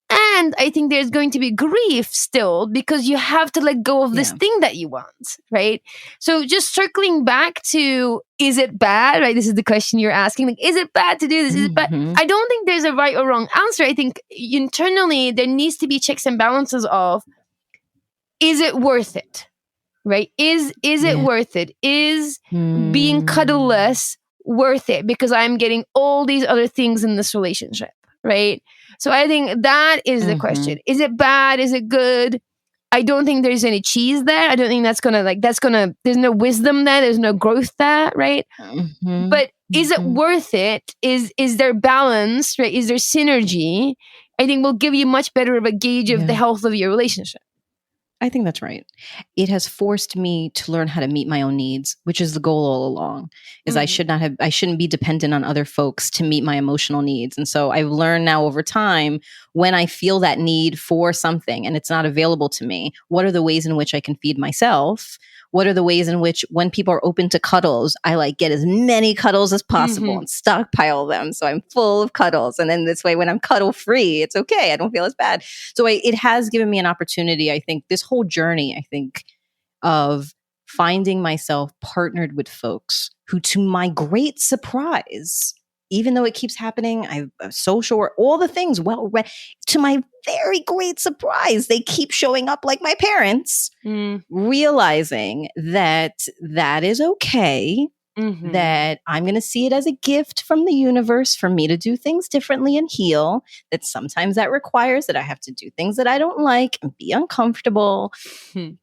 And I think there's going to be grief still because you have to let go of this thing that you want, right? So just circling back to, is it bad, right? This is the question you're asking. Like, is it bad to do this? Is it bad? I don't think there's a right or wrong answer. I think internally there needs to be checks and balances of, is it worth it, right? Is it worth it? Is being cuddleless worth it? Because I'm getting all these other things in this relationship, right? So I think that is the question. Is it bad? Is it good? I don't think there's any cheese there. I don't think there's no wisdom there. There's no growth there, right? But is it worth it? Is there balance, right? Is there synergy? I think will give you much better of a gauge of the health of your relationship. I think that's right. It has forced me to learn how to meet my own needs, which is the goal all along. Is I shouldn't be dependent on other folks to meet my emotional needs. And so I've learned now over time, when I feel that need for something and it's not available to me, what are the ways in which I can feed myself? What are the ways in which, when people are open to cuddles, I like get as many cuddles as possible and stockpile them. So I'm full of cuddles. And then this way, when I'm cuddle free, it's okay. I don't feel as bad. So it has given me an opportunity, I think, this whole journey, I think, of finding myself partnered with folks who, to my great surprise, even though it keeps happening, I have social work, all the things, to my very great surprise, they keep showing up like my parents, realizing that that is okay, that I'm going to see it as a gift from the universe for me to do things differently and heal, that sometimes that requires that I have to do things that I don't like and be uncomfortable.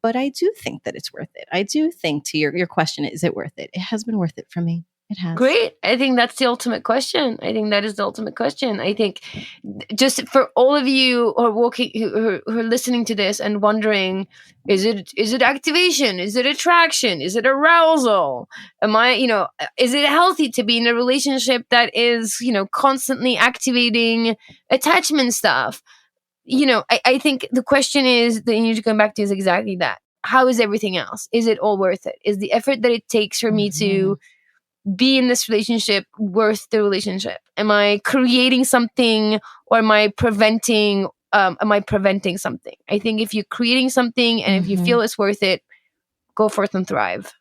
But I do think that it's worth it. I do think, to your question, is it worth it? It has been worth it for me. It has. Great. I think that's the ultimate question. I think that is the ultimate question. I think just for all of you who are listening to this and wondering, is it activation? Is it attraction? Is it arousal? Is it healthy to be in a relationship that is, constantly activating attachment stuff? I think the question is that you need to come back to is exactly that. How is everything else? Is it all worth it? Is the effort that it takes for me to be in this relationship worth the relationship? Am I creating something, or am I preventing am I preventing something? I think if you're creating something and if you feel it's worth it, go forth and thrive.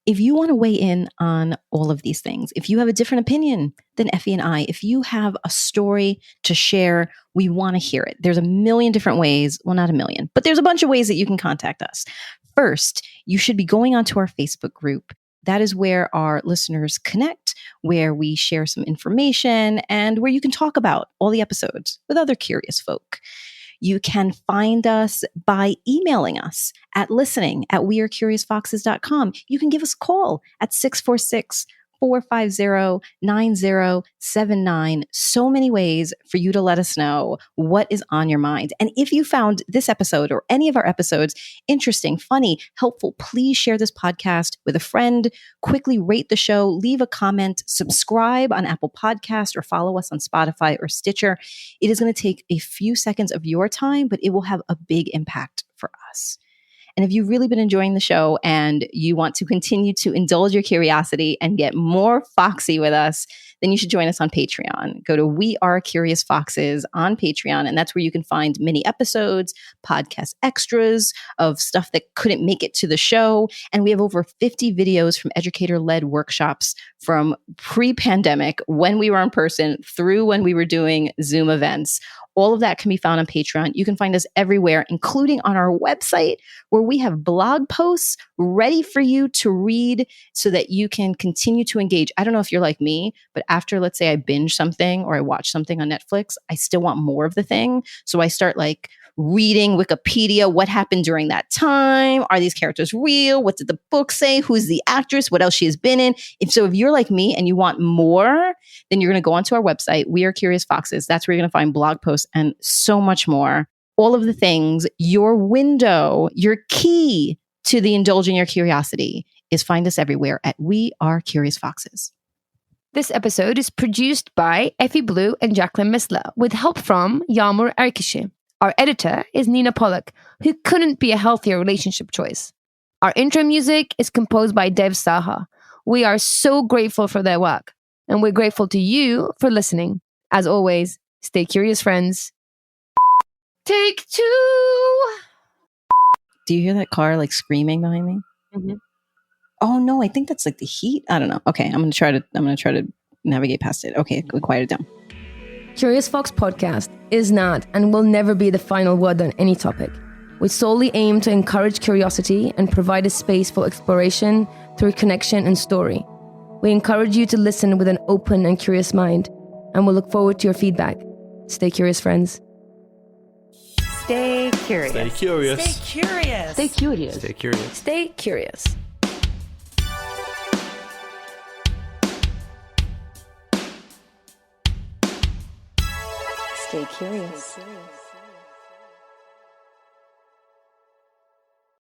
If you want to weigh in on all of these things, if you have a different opinion than Effy and I, if you have a story to share, we want to hear it. There's a million different ways. Well, not a million, but there's a bunch of ways that you can contact us. First, you should be going onto our Facebook group. That is where our listeners connect, where we share some information, and where you can talk about all the episodes with other curious folk. You can find us by emailing us at listening@wearecuriousfoxes.com. You can give us a call at 646-450-9079. So many ways for you to let us know what is on your mind. And if you found this episode or any of our episodes interesting, funny, helpful, please share this podcast with a friend. Quickly rate the show, leave a comment, subscribe on Apple Podcasts, or follow us on Spotify or Stitcher. It is going to take a few seconds of your time, but it will have a big impact for us. And if you've really been enjoying the show and you want to continue to indulge your curiosity and get more foxy with us, then you should join us on Patreon. Go to We Are Curious Foxes on Patreon, and that's where you can find mini episodes, podcast extras of stuff that couldn't make it to the show. And we have over 50 videos from educator-led workshops from pre-pandemic, when we were in person, through when we were doing Zoom events. All of that can be found on Patreon. You can find us everywhere, including on our website, where we have blog posts ready for you to read so that you can continue to engage. I don't know if you're like me, but after, let's say, I binge something or I watch something on Netflix, I still want more of the thing. So I start reading Wikipedia. What happened during that time? Are these characters real? What did the book say? Who's the actress? What else she has been in? If you're like me and you want more, then you're going to go onto our website, We Are Curious Foxes. That's where you're going to find blog posts and so much more. All of the things, your window, your key to the indulging your curiosity is find us everywhere at We Are Curious Foxes. This episode is produced by Effy Blue and Jacqueline Misla with help from Yağmur Erkişi. Our editor is Nina Pollock, who couldn't be a healthier relationship choice. Our intro music is composed by Dev Saha. We are so grateful for their work, and we're grateful to you for listening. As always, stay curious, friends. Take 2. Do you hear that car screaming behind me? Mm-hmm. Oh no, I think that's the heat. I don't know. Okay, I'm gonna try to navigate past it. Okay, quiet it down. Curious Fox Podcast is not and will never be the final word on any topic. We solely aim to encourage curiosity and provide a space for exploration through connection and story. We encourage you to listen with an open and curious mind, and we'll look forward to your feedback. Stay curious, friends. Stay curious. Stay curious. Stay curious. Stay curious. Stay curious. Stay curious. Stay curious.